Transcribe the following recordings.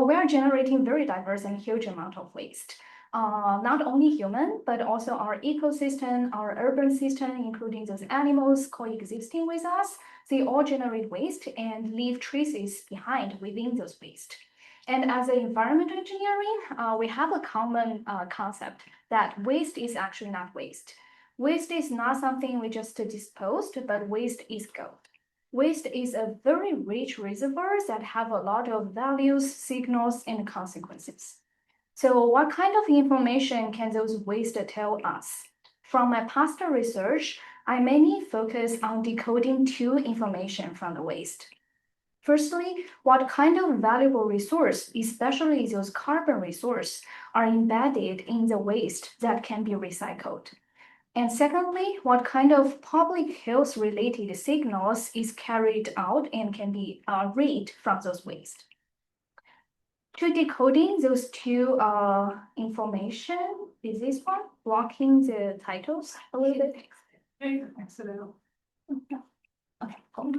we are generating very diverse and huge amount of waste. Not only human, but also our ecosystem, our urban system, including those animals coexisting with us, they all generate waste and leave traces behind within those waste. And as an environmental engineering, we have a common concept that waste is actually not waste. Waste is not something we just disposed, but waste is gold. Waste is a very rich reservoir that have a lot of values, signals, and consequences. So what kind of information can those waste tell us? From my past research, I mainly focus on decoding two information from the waste. Firstly, what kind of valuable resource, especially those carbon resource, are embedded in the waste that can be recycled? And secondly, what kind of public health related signals is carried out and can be read from those waste? To decoding those two information, is this one blocking the titles a little bit? Accidental. Okay, cool.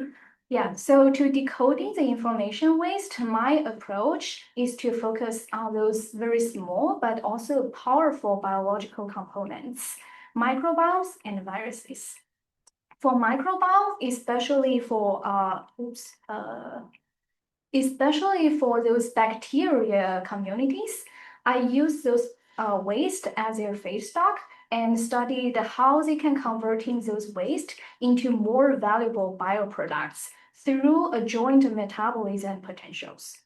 Yeah, so to decoding the information waste, my approach is to focus on those very small but also powerful biological components, microbiomes and viruses. For microbiomes, especially for those bacteria communities, I use those waste as their feedstock and studied how they can converting those waste into more valuable bioproducts through a joint metabolism potentials.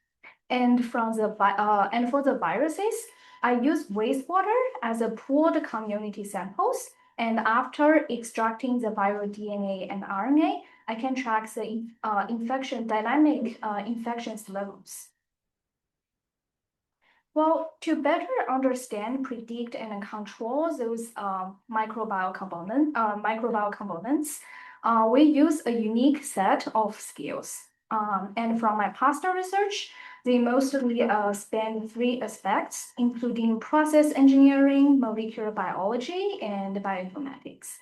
And for the viruses, I use wastewater as a pooled community samples. And after extracting the viral DNA and RNA, I can track the dynamic infections levels. Well, to better understand, predict, and control those microbial components, we use a unique set of skills. And from my past research, they mostly span three aspects, including process engineering, molecular biology, and bioinformatics.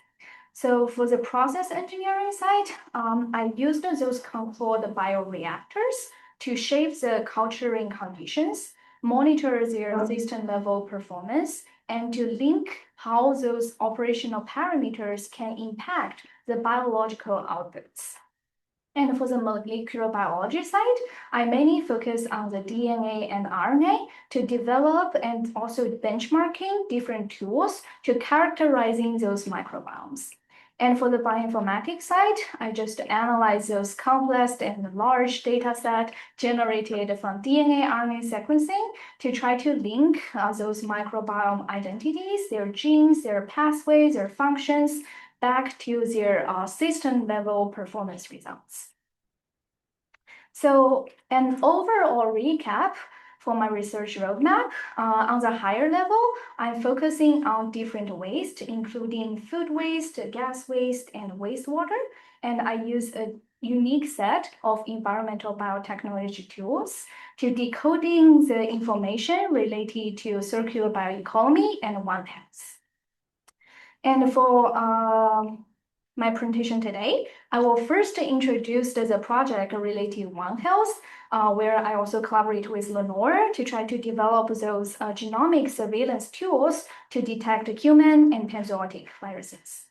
So for the process engineering side, I used those controlled bioreactors to shape the culturing conditions, monitor their system level performance, and to link how those operational parameters can impact the biological outputs. And for the molecular biology side, I mainly focus on the DNA and RNA to develop and also benchmarking different tools to characterizing those microbiomes. And for the bioinformatics side, I just analyze those complex and large data set generated from DNA, RNA sequencing to try to link those microbiome identities, their genes, their pathways, their functions, back to their system level performance results. So an overall recap for my research roadmap, on the higher level, I'm focusing on different waste, including food waste, gas waste, and wastewater. And I use a unique set of environmental biotechnology tools to decoding the information related to circular bioeconomy and One Health. And for my presentation today, I will first introduce the project related to One Health, where I also collaborate with Lenore to try to develop those genomic surveillance tools to detect human and panzootic viruses.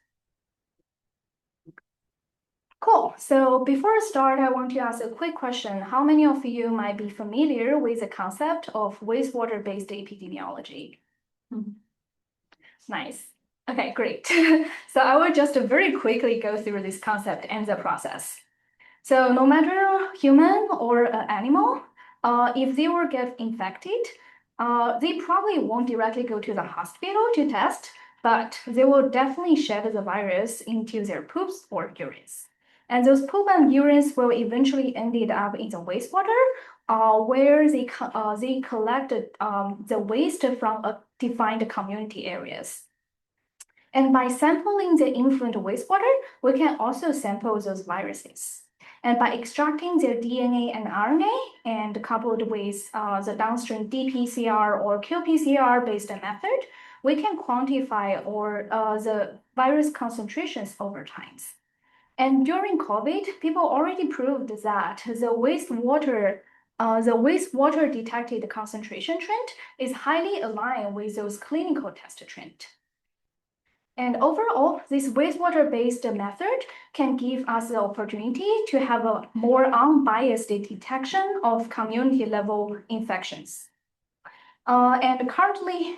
Cool. So before I start, I want to ask a quick question. How many of you might be familiar with the concept of wastewater-based epidemiology? Nice. Okay, great. So I will just very quickly go through this concept and the process. So no matter human or animal, if they will get infected, they probably won't directly go to the hospital to test, but they will definitely shed the virus into their poops or urines. And those poop and urines will eventually ended up in the wastewater, where they collected the waste from defined community areas. And by sampling the influent wastewater, we can also sample those viruses. And by extracting their DNA and RNA and coupled with the downstream dPCR or qPCR based method, we can quantify the virus concentrations over time. And during COVID, people already proved that the wastewater the wastewater detected concentration trend is highly aligned with those clinical test trend. And overall, this wastewater-based method can give us the opportunity to have a more unbiased detection of community-level infections. And currently,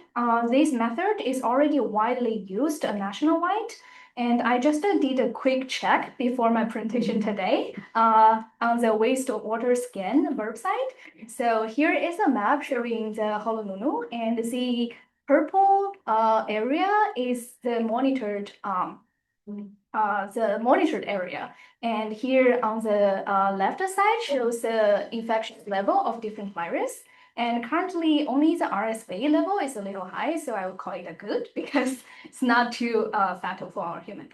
this method is already widely used nationwide. And I just did a quick check before my presentation today on the wastewater scan website. So here is a map showing the Honolulu, and the purple area is the monitored area. And here on the left side shows the infection level of different virus. And currently, only the RSV level is a little high, so I would call it a good because it's not too fatal for our human.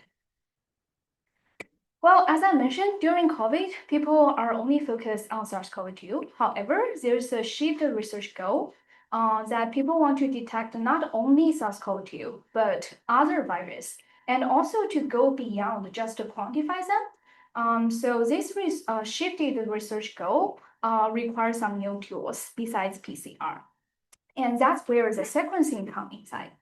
Well, as I mentioned, during COVID, people are only focused on SARS-CoV-2. However, there's a shift research goal that people want to detect not only SARS-CoV-2, but other virus, and also to go beyond just to quantify them. So this shifted research goal requires some new tools besides PCR. And that's where the sequencing comes inside.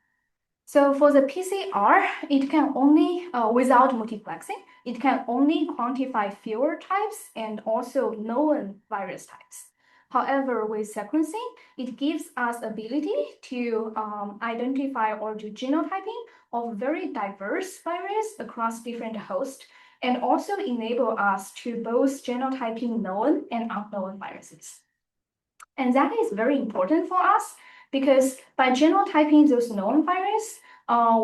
So for the PCR, it can only, without multiplexing, it can only quantify fewer types and also known virus types. However, with sequencing, it gives us ability to identify or do genotyping of very diverse virus across different hosts, and also enable us to both genotyping known and unknown viruses. And that is very important for us because by genotyping those known viruses,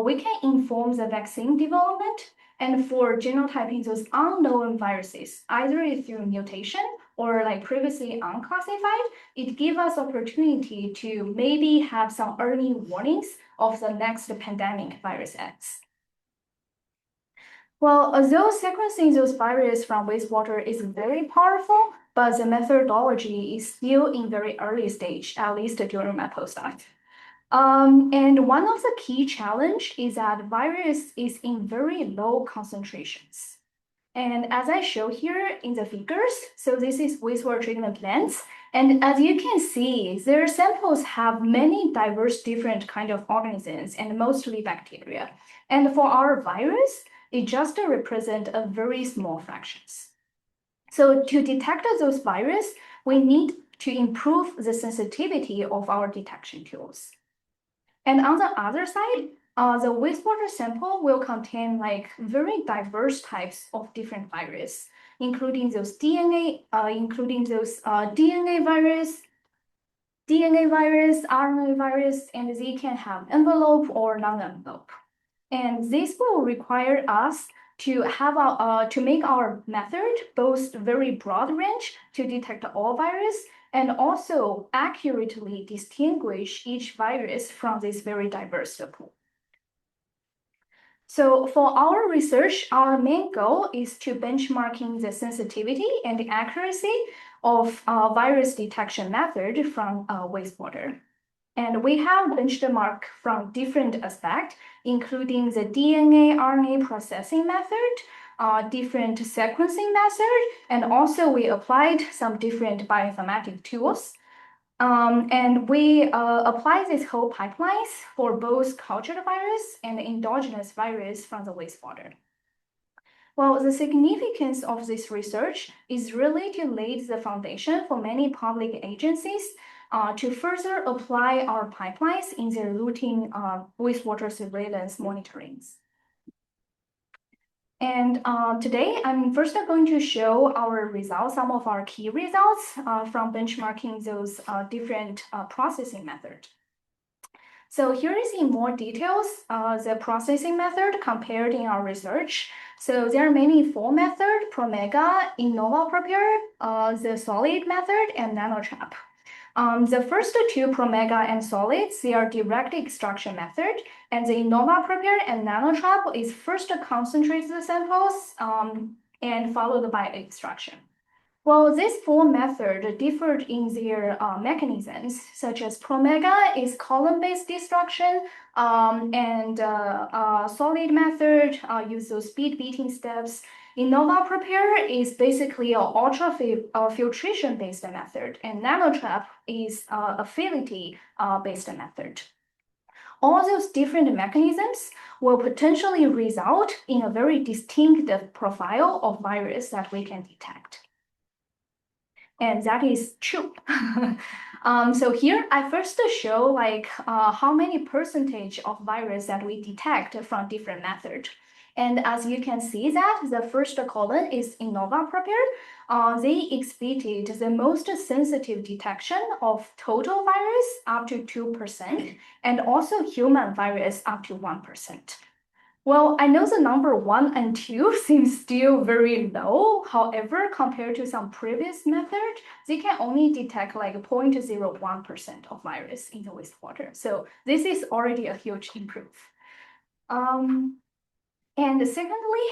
we can inform the vaccine development. And for genotyping those unknown viruses, either through mutation or like previously unclassified, it gives us opportunity to maybe have some early warnings of the next pandemic virus X. Well, although sequencing those viruses from wastewater is very powerful, but the methodology is still in very early stage, at least during my postdoc. And one of the key challenge is that virus is in very low concentrations. And as I show here in the figures, so this is wastewater treatment plants. And as you can see, their samples have many diverse different kind of organisms and mostly bacteria. And for our virus, it just represent a very small fractions. So to detect those viruses, we need to improve the sensitivity of our detection tools. And on the other side, the wastewater sample will contain like very diverse types of different virus, including those DNA, DNA virus, RNA virus, and they can have envelope or non-envelope. And this will require us to have to make our method both very broad range to detect all virus and also accurately distinguish each virus from this very diverse pool. So for our research, our main goal is to benchmarking the sensitivity and the accuracy of virus detection method from wastewater. And we have benchmark from different aspects, including the DNA, RNA processing method, different sequencing method, and also we applied some different bioinformatic tools. And we apply these whole pipelines for both cultured virus and endogenous virus from the wastewater. Well, the significance of this research is really to lay the foundation for many public agencies to further apply our pipelines in their routine wastewater surveillance monitorings. And today, I'm first going to show our results, some of our key results from benchmarking those different processing methods. So here is in more details, the processing method compared in our research. So there are many four methods: Promega, Innova Prepare, the solid method, and nanotrap. The first two, Promega and solids, they are direct extraction method, and the Innova Prepare and nanotrap is first to concentrate the samples and followed by extraction. Well, these four methods differed in their mechanisms, such as Promega is column-based destruction, and solid method use those speed beating steps, InnovaPrepare is basically an ultra filtration-based method, and NanoTrap is affinity-based method. All those different mechanisms will potentially result in a very distinct profile of virus that we can detect. And that is true. So here I first show how many percentage of virus that we detect from different methods. And as you can see that the first column is InnovaPrepare. They exhibited the most sensitive detection of total virus up to 2% and also human virus up to 1%. Well, I know the number 1 and 2 seems still very low. However, compared to some previous method, they can only detect like 0.01% of virus in the wastewater. So this is already a huge improvement. And secondly,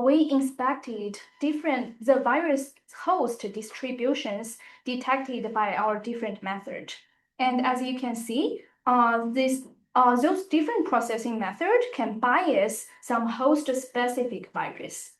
we inspected the virus host distributions detected by our different method. And as you can see, those different processing methods can bias some host-specific virus.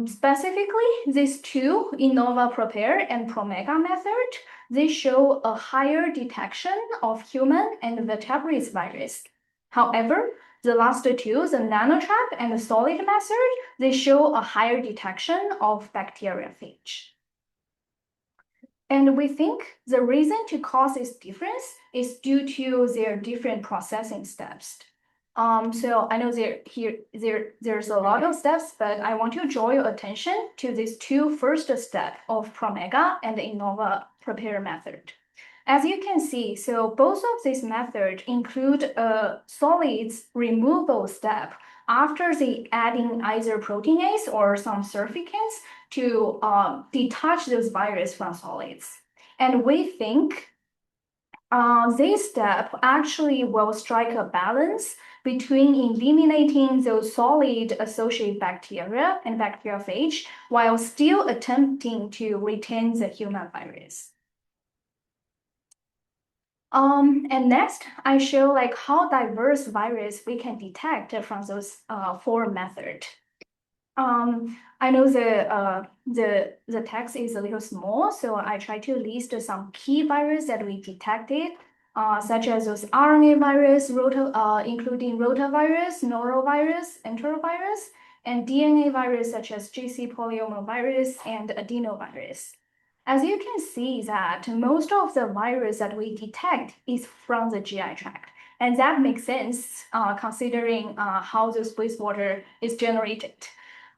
Specifically, these two, InnovaPrepare and Promega method, they show a higher detection of human and vertebrate virus. However, the last two, the NanoTrap and the solid method, they show a higher detection of bacteriophage. And we think the reason to cause this difference is due to their different processing steps. So I know there's a lot of steps, but I want to draw your attention to these two first steps of Promega and the InnovaPrepare method. As you can see, so both of these methods include a solids removal step after the adding either proteinase or some surfactants to detach those virus from solids. And we think this step actually will strike a balance between eliminating those solid-associated bacteria and bacteriophage while still attempting to retain the human virus. And next, I show like how diverse virus we can detect from those 4 methods. I know the text is a little small, so I try to list some key viruses that we detected, such as those RNA virus, including rotavirus, norovirus, enterovirus, and DNA virus such as GC polyomavirus and adenovirus. As you can see that most of the virus that we detect is from the GI tract. And that makes sense considering how this wastewater is generated.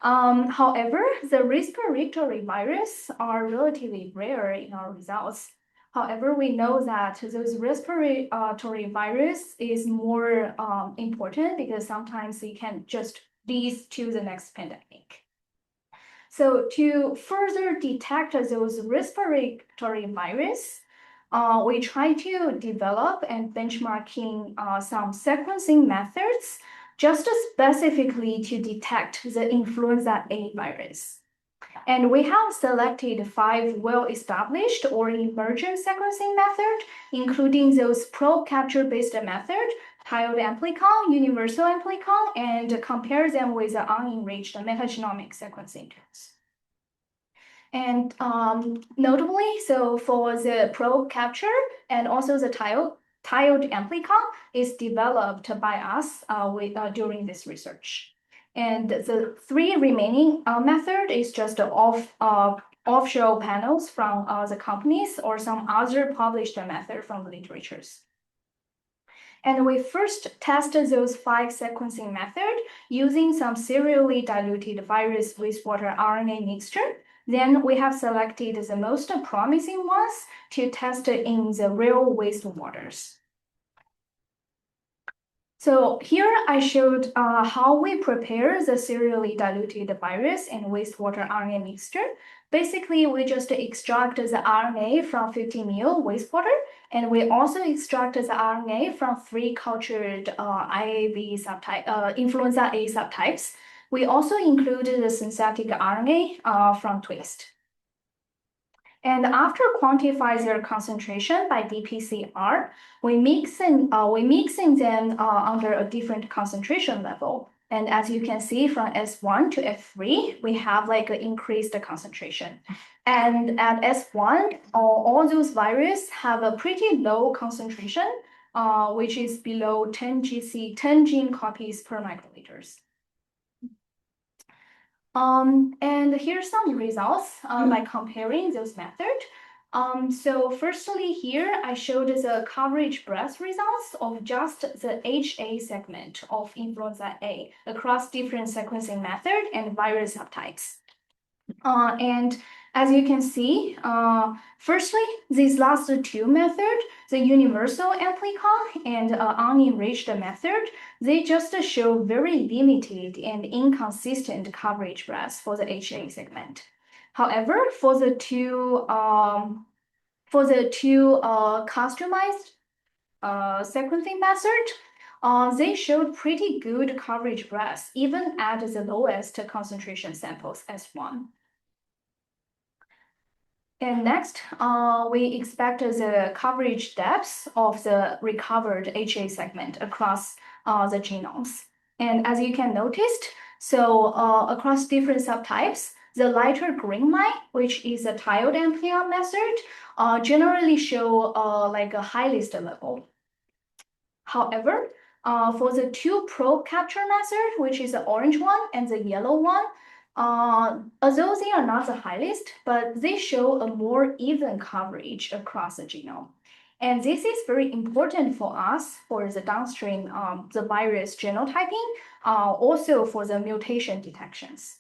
However, the respiratory viruses are relatively rare in our results. However, we know that those respiratory virus is more important because sometimes it can just lead to the next pandemic. So to further detect those respiratory virus, we try to develop and benchmarking some sequencing methods just specifically to detect the influenza A virus. And we have selected 5 well-established or emergent sequencing methods, including those probe capture-based methods, tiled amplicon, universal amplicon, and compare them with the unenriched metagenomic sequencing tools. And notably, so for the probe capture and also the tiled amplicon is developed by us during this research. And the 3 remaining method is just offshore panels from the companies or some other published method from the literatures. And we first tested those 5 sequencing methods using some serially diluted virus wastewater RNA mixture. Then we have selected the most promising ones to test in the real wastewaters. So here I showed how we prepare the serially diluted virus and wastewater RNA mixture. Basically, we just extract the RNA from 50 ml wastewater, and we also extract the RNA from 3 cultured IAV subtype, influenza A subtypes. We also included the synthetic RNA from twist. And after quantify their concentration by dPCR, we mixing them under a different concentration level. And as you can see from S1 to F3, we have like an increased concentration. And at S1, all those viruses have a pretty low concentration, which is below 10 GC, 10 gene copies per microliters. And here's some results by comparing those methods. So firstly here, I showed the coverage breadth results of just the HA segment of influenza A across different sequencing methods and virus subtypes. And as you can see, firstly, these last two methods, the universal amplicon and unenriched method, they just show very limited and inconsistent coverage breadth for the HA segment. However, for the two customized sequencing method, they showed pretty good coverage breadth, even at the lowest concentration samples S1. And next, we expect the coverage depth of the recovered HA segment across the genomes. And as you can notice, so across different subtypes, the lighter green line, which is a tiled amplicon method, generally show like a highest level. However, for the two probe capture method, which is the orange one and the yellow one, although they are not the highest, but they show a more even coverage across the genome. And this is very important for us for the downstream, the virus genotyping, also for the mutation detections.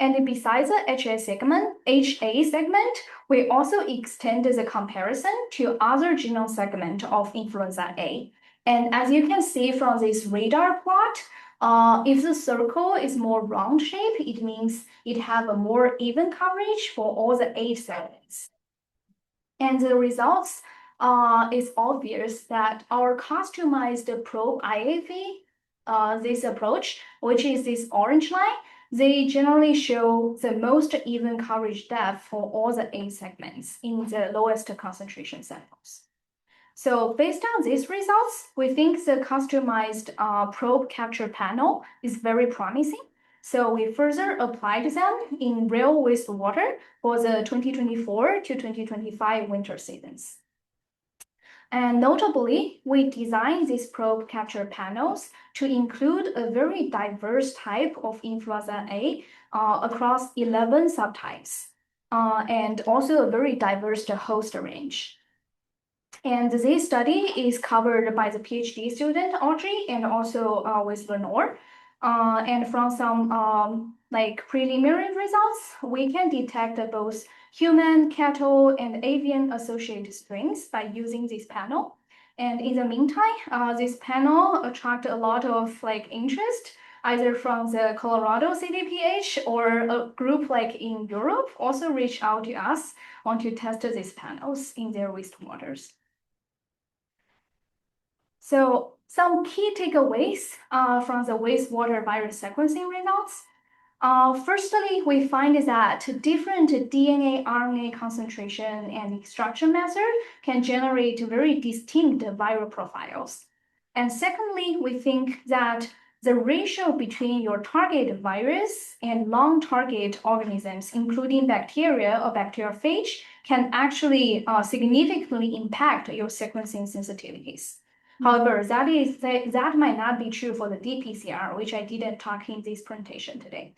And besides the HA segment, we also extend the comparison to other genome segment of influenza A. And as you can see from this radar plot, if the circle is more round shape, it means it have a more even coverage for all the 8 segments. And the results is obvious that our customized probe IAV, this approach, which is this orange line, they generally show the most even coverage depth for all the 8 segments in the lowest concentration samples. So based on these results, we think the customized probe capture panel is very promising. So we further applied them in real wastewater for the 2024 to 2025 winter seasons. And notably, we designed these probe capture panels to include a very diverse type of influenza A across 11 subtypes, and also a very diverse host range. And this study is covered by the PhD student, Audrey, and also with Lenore. And from some like preliminary results, we can detect both human, cattle, and avian associated strains by using this panel. And in the meantime, this panel attracted a lot of like interest, either from the Colorado CDPH or a group like in Europe also reached out to us, want to test these panels in their wastewaters. So some key takeaways from the wastewater virus sequencing results. Firstly, we find that different DNA, RNA concentration and extraction method can generate very distinct viral profiles. And secondly, we think that the ratio between your target virus and non-target organisms, including bacteria or bacteriophage, can actually significantly impact your sequencing sensitivities. However, that might not be true for the dPCR, which I didn't talk in this presentation today.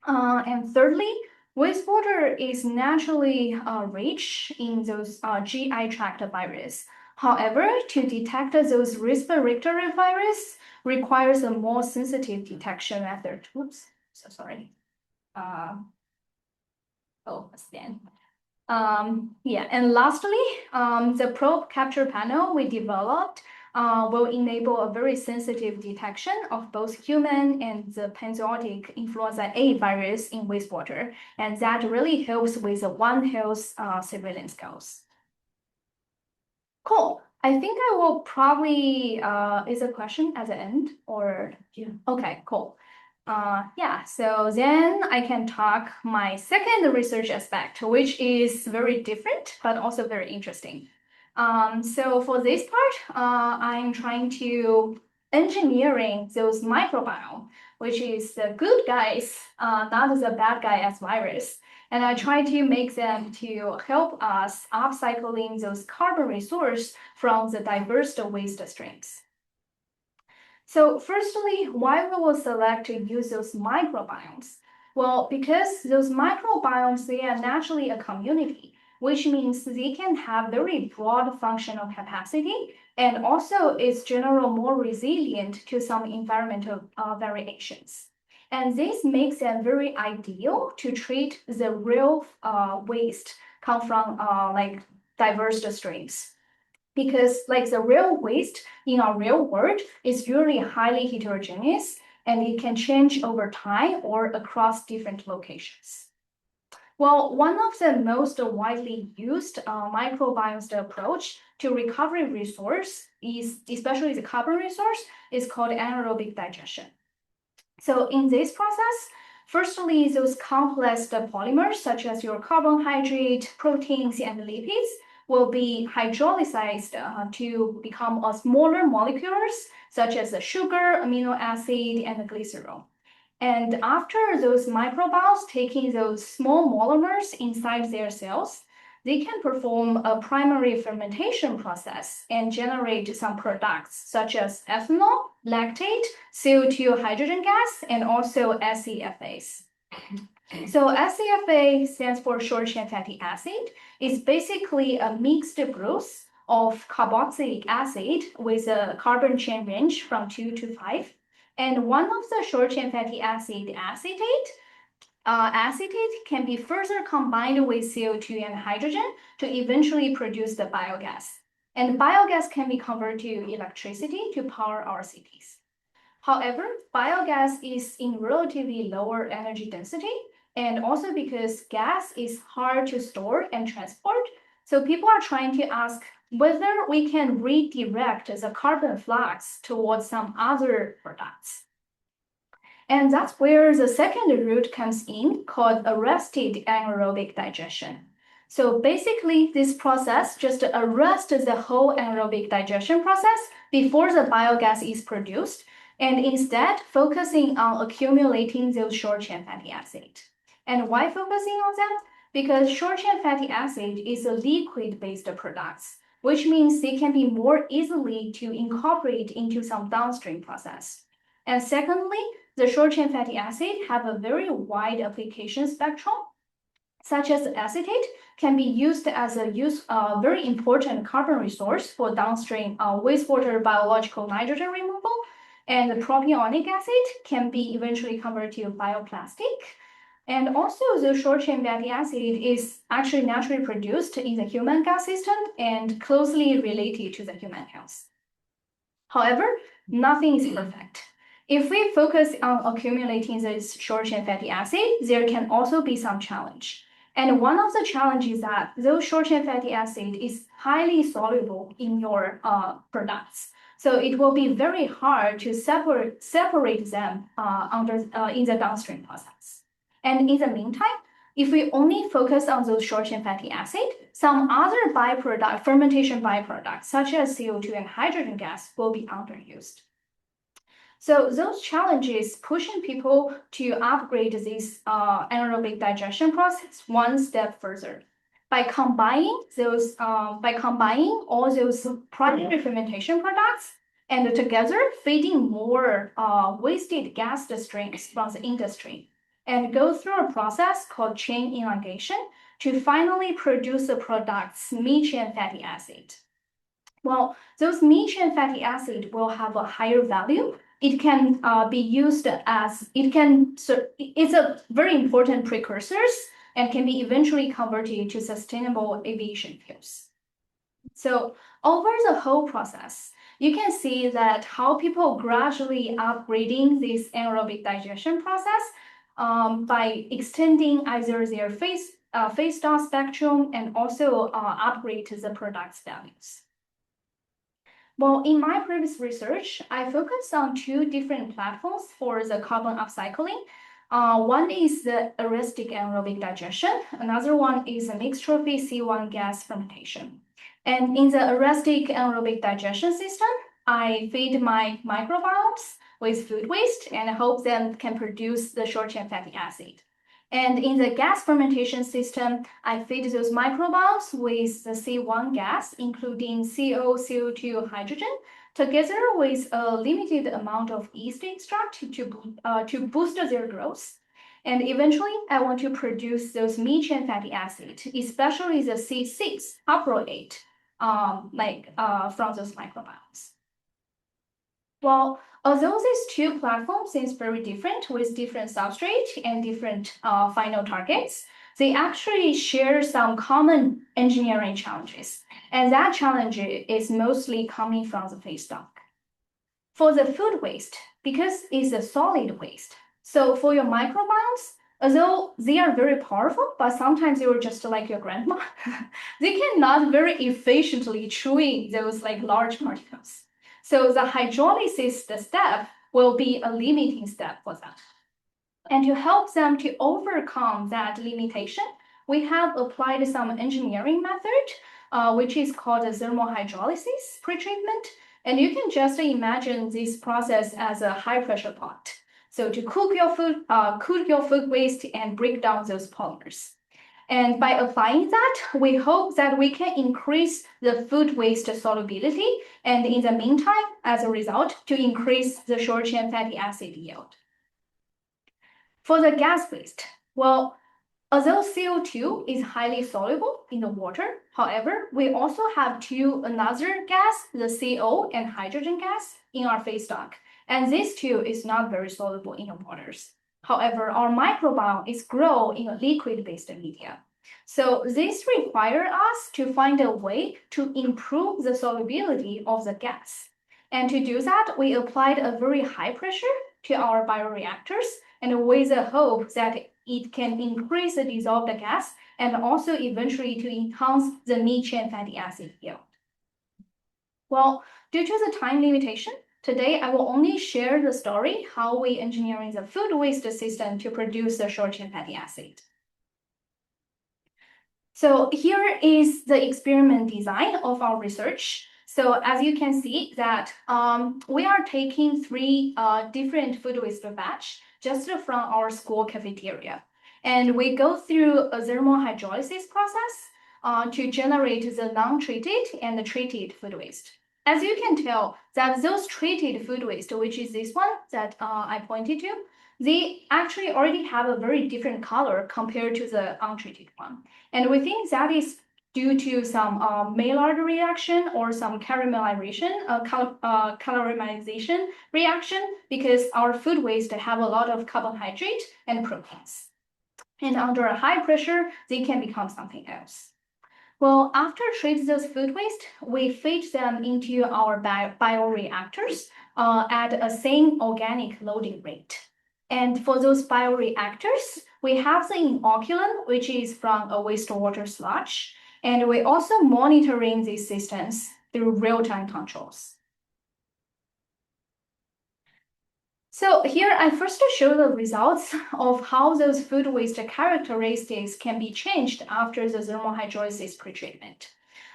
And thirdly, wastewater is naturally rich in those GI tract virus. However, to detect those respiratory virus requires a more sensitive detection method. Oops, so sorry. Stan. Yeah, and lastly, the probe capture panel we developed will enable a very sensitive detection of both human and the panzootic influenza A virus in wastewater, and that really helps with the One Health surveillance goals. Cool. I think I will probably, is a question at the end or? Yeah. Okay, cool. Yeah, so then I can talk my second research aspect, which is very different, but also very interesting. So for this part, I'm trying to engineering those microbiome, which is the good guys, not the bad guy as virus. And I try to make them to help us upcycling those carbon resource from the diverse waste streams. So firstly, why we will select to use those microbiomes? Well, because those microbiomes, they are naturally a community, which means they can have very broad functional capacity and also is generally more resilient to some environmental variations. And this makes them very ideal to treat the real waste come from like diverse streams. Because like the real waste in our real world is usually highly heterogeneous and it can change over time or across different locations. Well, one of the most widely used microbiomes approach to recovery resource is, especially the carbon resource, is called anaerobic digestion. So in this process, firstly, those complex polymers such as your carbohydrate, proteins, and lipids will be hydrolyzed to become smaller molecules such as the sugar, amino acid, and the glycerol. And after those microbiomes taking those small monomers inside their cells, they can perform a primary fermentation process and generate some products such as ethanol, lactate, CO2 hydrogen gas, and also SCFAs. So SCFA stands for short chain fatty acid. It's basically a mixed group of carboxylic acid with a carbon chain range from 2 to 5. And one of the short chain fatty acid, acetate can be further combined with CO2 and hydrogen to eventually produce the biogas. And biogas can be converted to electricity to power our cities. However, biogas is in relatively lower energy density, and also because gas is hard to store and transport, so people are trying to ask whether we can redirect the carbon flux towards some other products. And that's where the second route comes in, called arrested anaerobic digestion. So basically, this process just arrests the whole anaerobic digestion process before the biogas is produced, and instead focusing on accumulating those short-chain fatty acid. And why focusing on them? Because short-chain fatty acid is a liquid-based product, which means they can be more easily to incorporate into some downstream process. And secondly, the short-chain fatty acid have a very wide application spectrum, such as acetate can be used as a very important carbon resource for downstream wastewater biological nitrogen removal, and the propionic acid can be eventually converted to bioplastic. And also, the short-chain fatty acid is actually naturally produced in the human gut system and closely related to the human health. However, nothing is perfect. If we focus on accumulating this short-chain fatty acid, there can also be some challenge. And one of the challenges is that those short-chain fatty acid is highly soluble in your products. So it will be very hard to separate them in the downstream process. And in the meantime, if we only focus on those short-chain fatty acid, some other fermentation byproducts, such as CO2 and hydrogen gas, will be underused. So those challenges pushing people to upgrade this anaerobic digestion process one step further. By combining all those primary fermentation products and together feeding more wasted gas streams from the industry, and go through a process called chain elongation to finally produce the products mid-chain fatty acid. Well, those mid-chain fatty acid will have a higher value. It can be used as it's a very important precursors and can be eventually converted to sustainable aviation fuels. So over the whole process, you can see that how people gradually upgrading this anaerobic digestion process by extending either their feedstock spectrum and also upgrade the product's values. Well, in my previous research, I focused on two different platforms for the carbon upcycling. One is the arrestic anaerobic digestion. Another one is a mixed trophy C1 gas fermentation. And in the arrestic anaerobic digestion system, I feed my microbiomes with food waste and hope them can produce the short-chain fatty acid. And in the gas fermentation system, I feed those microbiomes with the C1 gas, including CO, CO2, hydrogen, together with a limited amount of yeast extract to boost their growth. And eventually, I want to produce those mid-chain fatty acid, especially the C6 haploate, from those microbiomes. Well, although these two platforms seem very different with different substrate and different final targets, they actually share some common engineering challenges. And that challenge is mostly coming from the feedstock. For the food waste, because it's a solid waste, so for your microbiomes, although they are very powerful, but sometimes they are just like your grandma, they cannot very efficiently chewing those like large particles. So the hydrolysis step will be a limiting step for them. And to help them to overcome that limitation, we have applied some engineering method, which is called a thermal hydrolysis pretreatment. And you can just imagine this process as a high pressure pot. So to cook your food waste and break down those polymers. And by applying that, we hope that we can increase the food waste solubility, and in the meantime, as a result, to increase the short-chain fatty acid yield. For the gas waste, well, although CO2 is highly soluble in the water, however, we also have another gas, the CO and hydrogen gas, in our feedstock, and this too is not very soluble in the waters. However, our microbiome is grown in a liquid-based media. So this requires us to find a way to improve the solubility of the gas. And to do that, we applied a very high pressure to our bioreactors, and with the hope that it can increase the dissolved gas and also eventually to enhance the mid-chain fatty acid yield. Well, due to the time limitation, today I will only share the story how we engineering the food waste system to produce the short-chain fatty acid. So here is the experiment design of our research. So as you can see that we are taking three different food waste batch just from our school cafeteria. And we go through a thermal hydrolysis process to generate the non-treated and the treated food waste. As you can tell that those treated food waste, which is this one that I pointed to, they actually already have a very different color compared to the untreated one. And we think that is due to some Maillard reaction or some caramelization reaction, because our food waste have a lot of carbohydrate and proteins. And under a high pressure, they can become something else. Well, after treating those food waste, we feed them into our bioreactors at a same organic loading rate. And for those bioreactors, we have the inoculant, which is from a wastewater sludge. And we also monitoring these systems through real-time controls. So here I first show the results of how those food waste characteristics can be changed after the thermal hydrolysis pretreatment.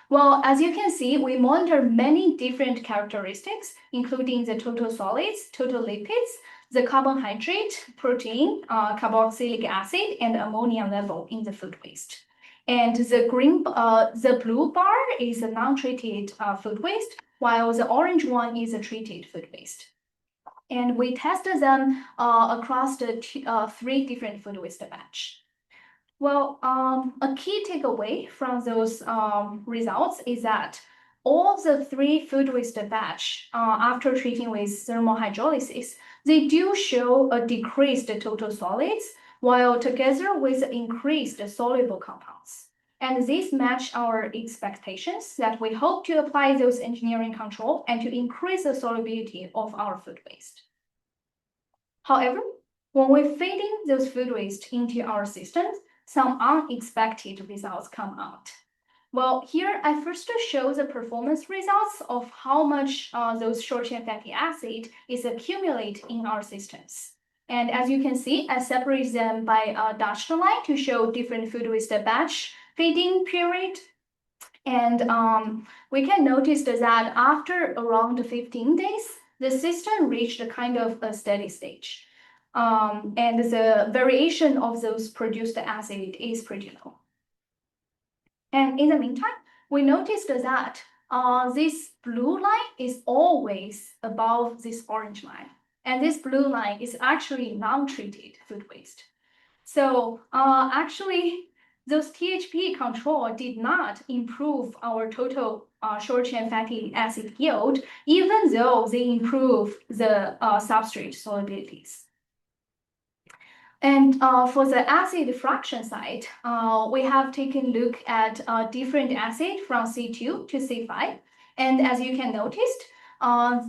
Well, as you can see, we monitor many different characteristics, including the total solids, total lipids, the carbohydrate, protein, carboxylic acid, and ammonia level in the food waste. And the blue bar is a non-treated food waste, while the orange one is a treated food waste. And we tested them across the three different food waste batch. Well, a key takeaway from those results is that all the three food waste batch, after treating with thermal hydrolysis, they do show a decreased total solids, while together with increased soluble compounds. And this match our expectations that we hope to apply those engineering control and to increase the solubility of our food waste. However, when we're feeding those food waste into our systems, some unexpected results come out. Well, here I first show the performance results of how much those short-chain fatty acid is accumulate in our systems. And as you can see, I separate them by a dashed line to show different food waste batch feeding period. And we can notice that after around 15 days, the system reached a kind of a steady stage. And the variation of those produced acid is pretty low. And in the meantime, we noticed that this blue line is always above this orange line. And this blue line is actually non-treated food waste. So actually, those THP control did not improve our total short-chain fatty acid yield, even though they improve the substrate solubilities. And for the acid fraction side, we have taken a look at different acid from C2 to C5. And as you can notice,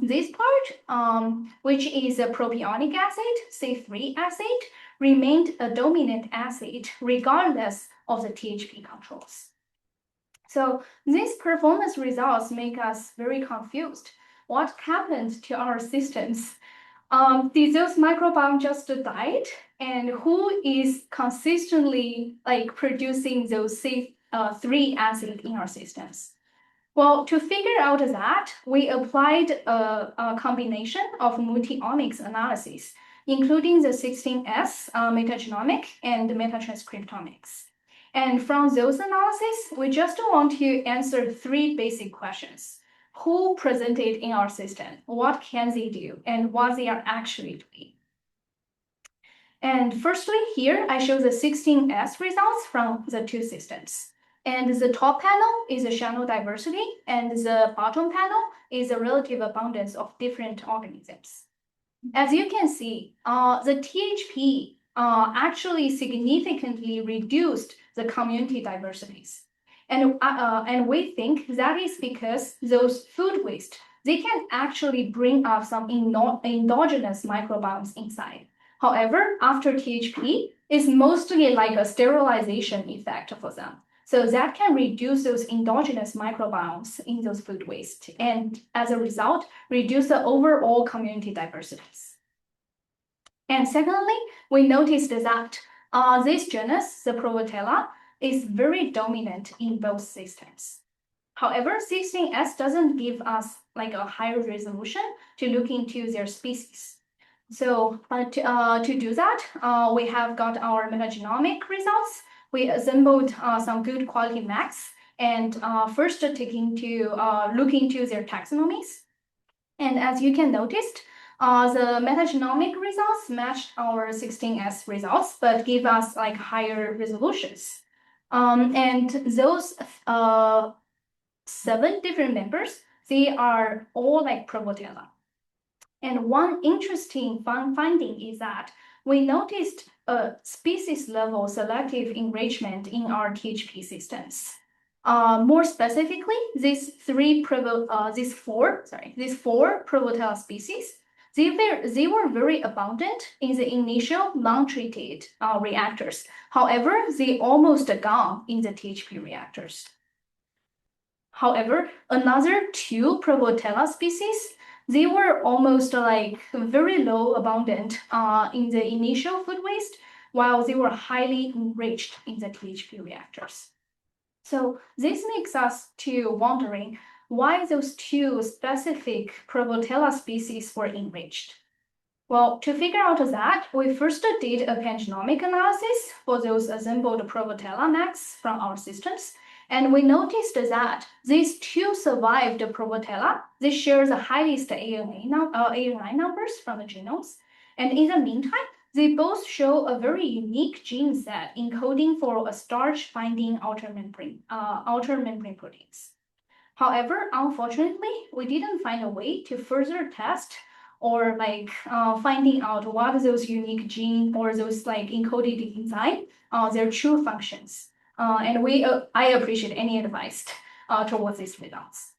this part, which is a propionic acid, C3 acid, remained a dominant acid regardless of the THP controls. So these performance results make us very confused. What happened to our systems? Did those microbiomes just died? And who is consistently producing those C3 acid in our systems? Well, to figure out that, we applied a combination of multi-omics analysis, including the 16S metagenomic and metatranscriptomics. And from those analyses, we just want to answer 3 basic questions. Who presented in our system? What can they do? And what they are actually doing? And firstly, here I show the 16S results from the 2 systems. And the top panel is the channel diversity, and the bottom panel is the relative abundance of different organisms. As you can see, the THP actually significantly reduced the community diversities. And we think that is because those food waste, they can actually bring up some endogenous microbiomes inside. However, after THP, it's mostly like a sterilization effect for them. So that can reduce those endogenous microbiomes in those food waste, and as a result, reduce the overall community diversities. And secondly, we noticed that this genus, the Provotella, is very dominant in both systems. However, 16S doesn't give us like a higher resolution to look into their species. So to do that, we have got our metagenomic results. We assembled some good quality maps and first look into their taxonomies. And as you can notice, the metagenomic results matched our 16S results, but give us like higher resolutions. And those 7 different members, they are all like Provotella. And one interesting finding is that we noticed a species-level selective enrichment in our THP systems. More specifically, these 4 Provotella species, they were very abundant in the initial non-treated reactors. However, they almost gone in the THP reactors. However, another 2 Provotella species, they were almost like very low abundant in the initial food waste, while they were highly enriched in the THP reactors. So this makes us to wondering why those 2 specific Provotella species were enriched. Well, to figure out that, we first did a pangenomic analysis for those assembled Provotella maps from our systems. And we noticed that these 2 survived Provotella. They share the highest ANI numbers from the genomes. And in the meantime, they both show a very unique gene set encoding for a starch-binding outer membrane proteins. However, unfortunately, we didn't find a way to further test or finding out what those unique gene or those encoded enzyme their true functions. And I appreciate any advice towards these results.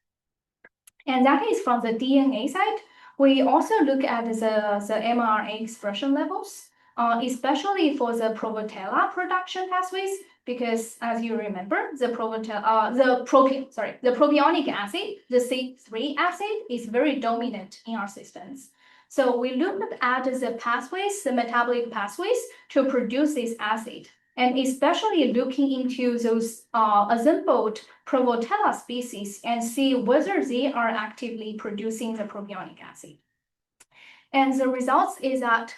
And that is from the DNA side. We also look at the mRNA expression levels, especially for the Provotella production pathways, because as you remember, the propionic acid, the C3 acid, is very dominant in our systems. So we looked at the pathways, the metabolic pathways, to produce this acid. and especially looking into those assembled Protella species and see whether they are actively producing the propionic acid. And the results is that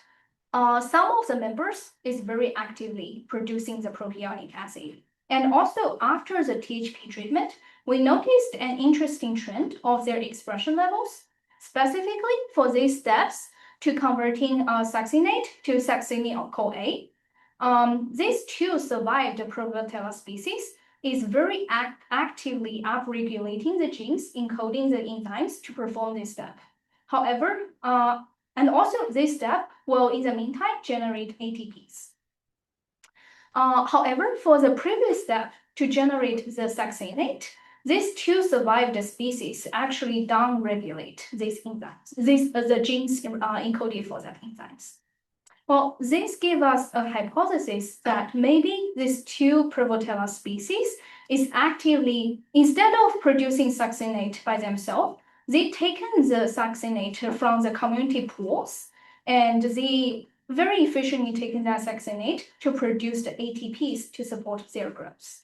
some of the members is very actively producing the propionic acid. And also after the THP treatment, we noticed an interesting trend of their expression levels, specifically for these steps to converting succinate to succinyl-CoA. These two survived Protella species is very actively upregulating the genes encoding the enzymes to perform this step. However, and also this step will in the meantime generate ATPs. However, for the previous step to generate the succinate, these two survived species actually downregulate these enzymes, the genes encoded for that enzymes. Well, this gives us a hypothesis that maybe these two Protella species is actively, instead of producing succinate by themselves, they taken the succinate from the community pools, and they very efficiently taken that succinate to produce the ATPs to support their growth.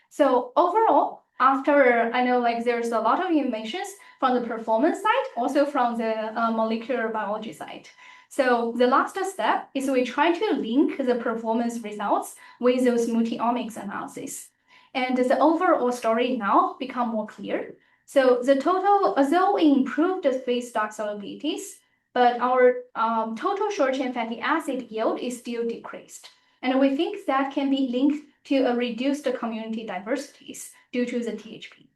So overall, after I know there's a lot of information from the performance side, also from the molecular biology side. So the last step is we try to link the performance results with those multi-omics analysis. And the overall story now become more clear. So the total, although we improved the phase stock solubilities, but our total short-chain fatty acid yield is still decreased. And we think that can be linked to a reduced community diversities due to the THP.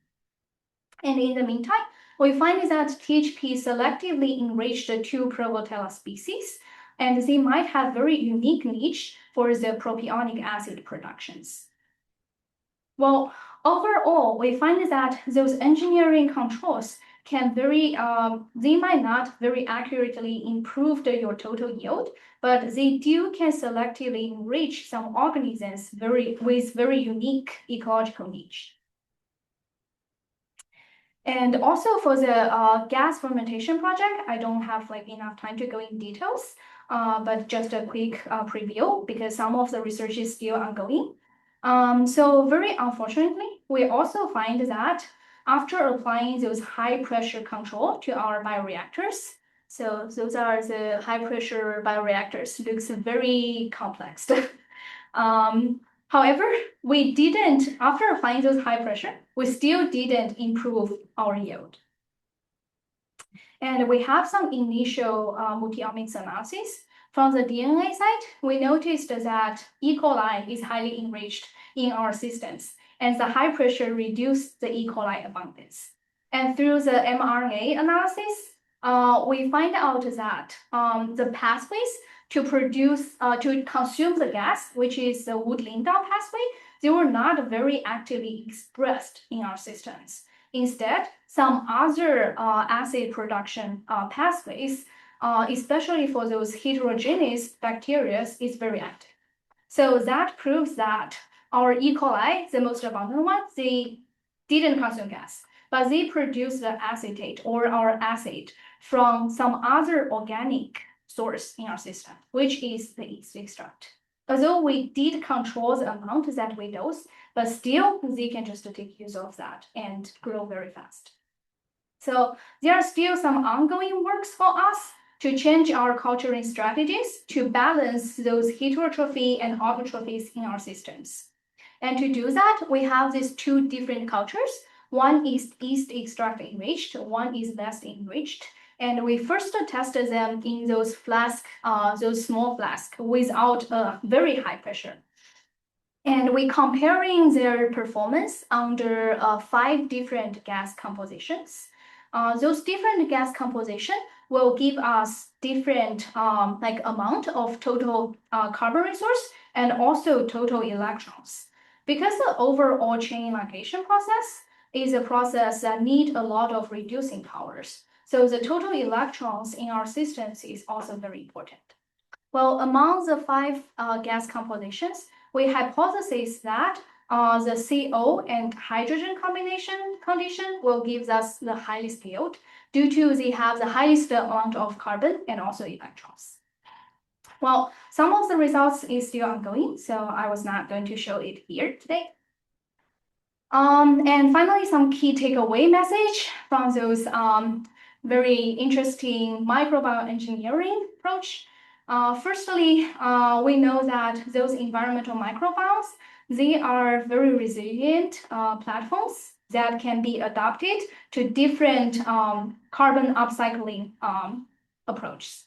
And in the meantime, we find that THP selectively enriched the two Protella species, and they might have very unique niche for the propionic acid productions. Well, overall, we find that those engineering controls can they might not very accurately improve your total yield, but they can selectively enrich some organisms with very unique ecological niche. And also for the gas fermentation project, I don't have enough time to go in details, but just a quick preview because some of the research is still ongoing. So very unfortunately, we also find that after applying those high pressure control to our bioreactors, so those are the high pressure bioreactors, looks very complex. However, we didn't, after applying those high pressure, we still didn't improve our yield. And we have some initial multi-omics analysis. From the DNA side, we noticed that E. coli is highly enriched in our systems, and the high pressure reduced the E. coli abundance. And through the mRNA analysis, we find out that the pathways to consume the gas, which is the Wood-Lindow pathway, they were not very actively expressed in our systems. Instead, some other acid production pathways, especially for those heterogeneous bacteria, is very active. So that proves that our E. coli, the most abundant one, they didn't consume gas, but they produce the acetate or our acid from some other organic source in our system, which is the yeast extract. Although we did control the amount that we dose, but still they can just take use of that and grow very fast. So there are still some ongoing works for us to change our culturing strategies to balance those heterotrophy and autotrophies in our systems. And to do that, we have these two different cultures. One is yeast extract enriched, one is less enriched. And we first tested them in those those small flasks without a very high pressure. And we comparing their performance under 5 different gas compositions. Those different gas composition will give us different amount of total carbon resource and also total electrons. Because the overall chain elongation process is a process that need a lot of reducing powers. So the total electrons in our systems is also very important. Well, among the 5 gas compositions, we hypothesize that the CO and hydrogen combination condition will give us the highest yield due to they have the highest amount of carbon and also electrons. Well, some of the results is still ongoing, so I was not going to show it here today. And finally, some key takeaway message from those very interesting microbiome approach. Firstly, we know that those environmental microbiomes, they are very resilient platforms that can be adapted to different carbon upcycling approaches.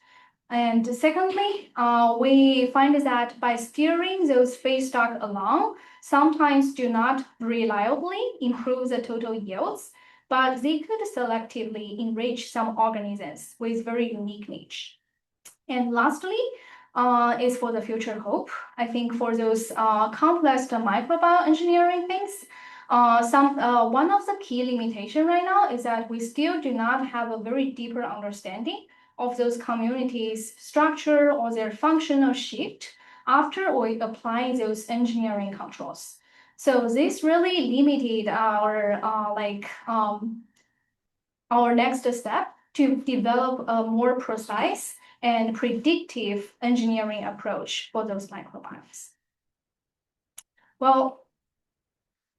And secondly, we find that by steering those feedstock along, sometimes do not reliably improve the total yields, but they could selectively enrich some organisms with very unique niche. And lastly, is for the future hope. I think for those complex microbiome engineering things, one of the key limitation right now is that we still do not have a very deeper understanding of those communities' structure or their functional shift after we apply those engineering controls. So this really limited our next step to develop a more precise and predictive engineering approach for those microbiomes. Well,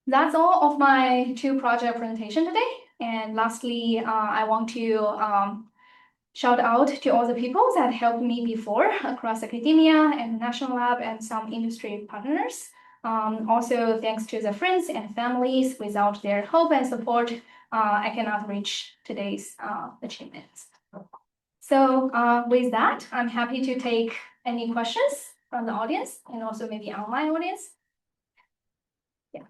that's all of my two project presentation today. And lastly, I want to shout out to all the people that helped me before across academia and national lab and some industry partners. Also, thanks to the friends and families. Without their help and support, I cannot reach today's achievements. So with that, I'm happy to take any questions from the audience and also maybe online audience. Yeah.